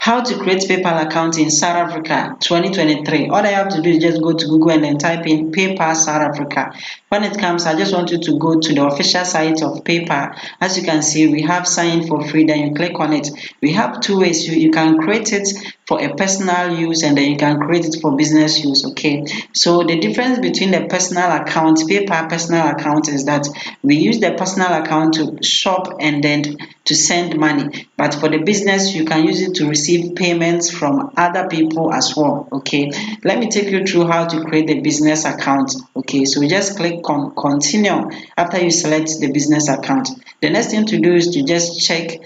How to create PayPal account in South Africa 2023. All I have to do is just go to Google and then type in PayPal South Africa. When it comes, I just want you to go to the official site of PayPal. As you can see, we have sign for free. Then you click on it. We have two ways. You can create it for a personal use and then you can create it for business use. Okay, so the difference between the personal account, PayPal personal account, is that we use the personal account to shop and then to send money, but for the business you can use it to receive payments from other people as well. Okay, let me take you through how to create the business account. Okay, so just click on continue after you select the business account. The next thing to do is to just check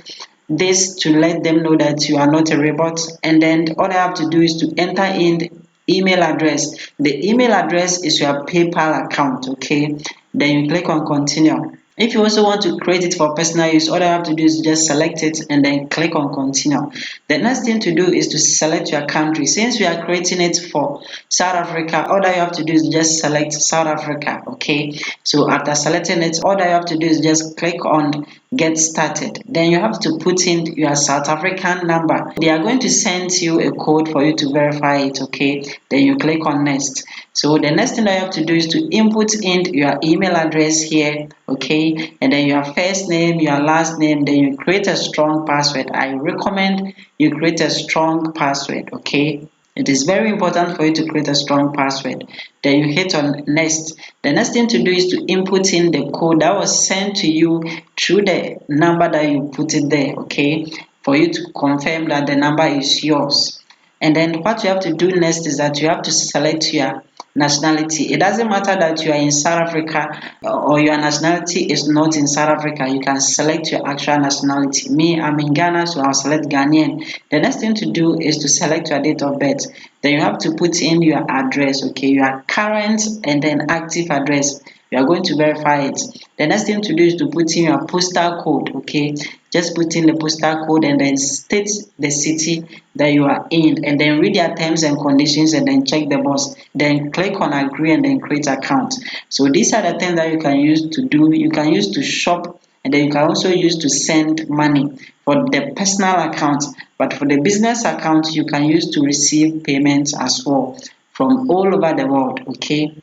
this to let them know that you are not a robot, and then all I have to do is to enter in email address. The email address is your PayPal account. Okay, then you click on continue. If you also want to create it for personal use, all I have to do is just select it and then click on continue. The next thing to do is to select your country. Since we are creating it for South Africa, all I have to do is just select South Africa. Okay, so after selecting it, all I have to do is just click on get started. Then you have to put in your South African number. They are going to send you a code for you to verify it. Okay, then you click on next. So the next thing I have to do is to input in your email address here. Okay, and then your first name, your last name, then you create a strong password. I recommend you create a strong password. Okay, it is very important for you to create a strong password. Then you hit on next. The next thing to do is to input in the code that was sent to you through the number that you put it there. Okay, for you to confirm that the number is yours. And then what you have to do next is that you have to select your nationality. It doesn't matter that you are in South Africa or your nationality is not in South Africa. You can select your actual nationality. Me, I'm in Ghana, so I'll select Ghanaian. The next thing to do is to select your date of birth. Then you have to put in your address. Okay, your current and then active address. You are going to verify it. The next thing to do is to put in your postal code. Okay, just put in the postal code and then state the city that you are in, and then read their terms and conditions and then check the box. Then click on agree and then create account. So these are the things that you can use to do. You can use to shop, and then you can also use to send money for the personal account. But for the business account, you can use to receive payments as well from all over the world. Okay,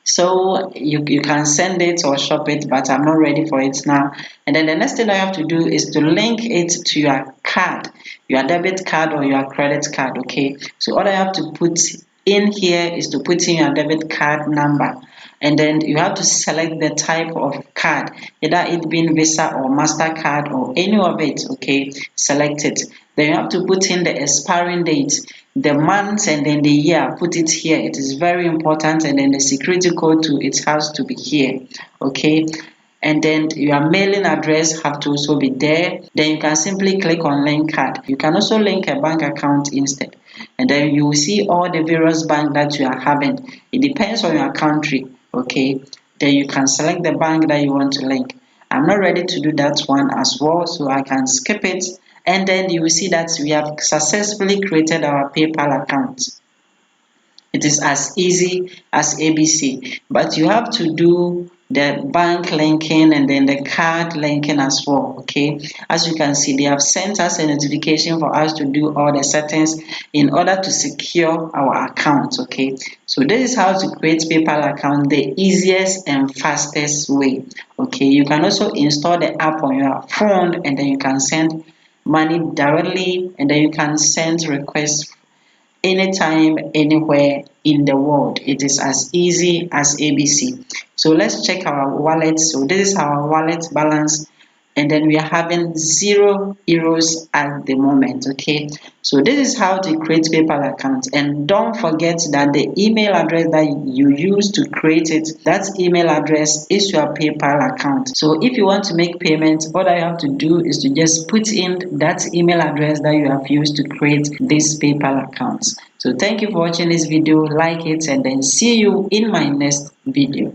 so you can send it or shop it, but I'm not ready for it now. And then the next thing I have to do is to link it to your card, your debit card or your credit card. Okay, so all I have to put in here is to put in your debit card number, and then you have to select the type of card, either it being Visa or MasterCard or any of it. Okay, select it. Then you have to put in the expiring date, the month and then the year. Put it here, it is very important, and then the security code to it has to be here. Okay, and then your mailing address have to also be there. Then you can simply click on link card. You can also link a bank account instead, and then you will see all the various bank that you are having. It depends on your country. Okay, then you can select the bank that you want to link. I'm not ready to do that one as well, so I can skip it, and then you will see that we have successfully created our PayPal account. It is as easy as ABC, but you have to do the bank linking and then the card linking as well. Okay, as you can see, they have sent us a notification for us to do all the settings in order to secure our account. Okay, so this is how to create PayPal account the easiest and fastest way. Okay, you can also install the app on your phone and then you can send money directly, and then you can send requests anytime, anywhere in the world. It is as easy as ABC. So let's check our wallet. So this is our wallet balance, and then we are having €0 at the moment. Okay, so this is how to create PayPal account, and don't forget that the email address that you use to create it, that email address is your PayPal account. So if you want to make payments, all I have to do is to just put in that email address that you have used to create this PayPal account. So thank you for watching this video. Like it and then see you in my next video.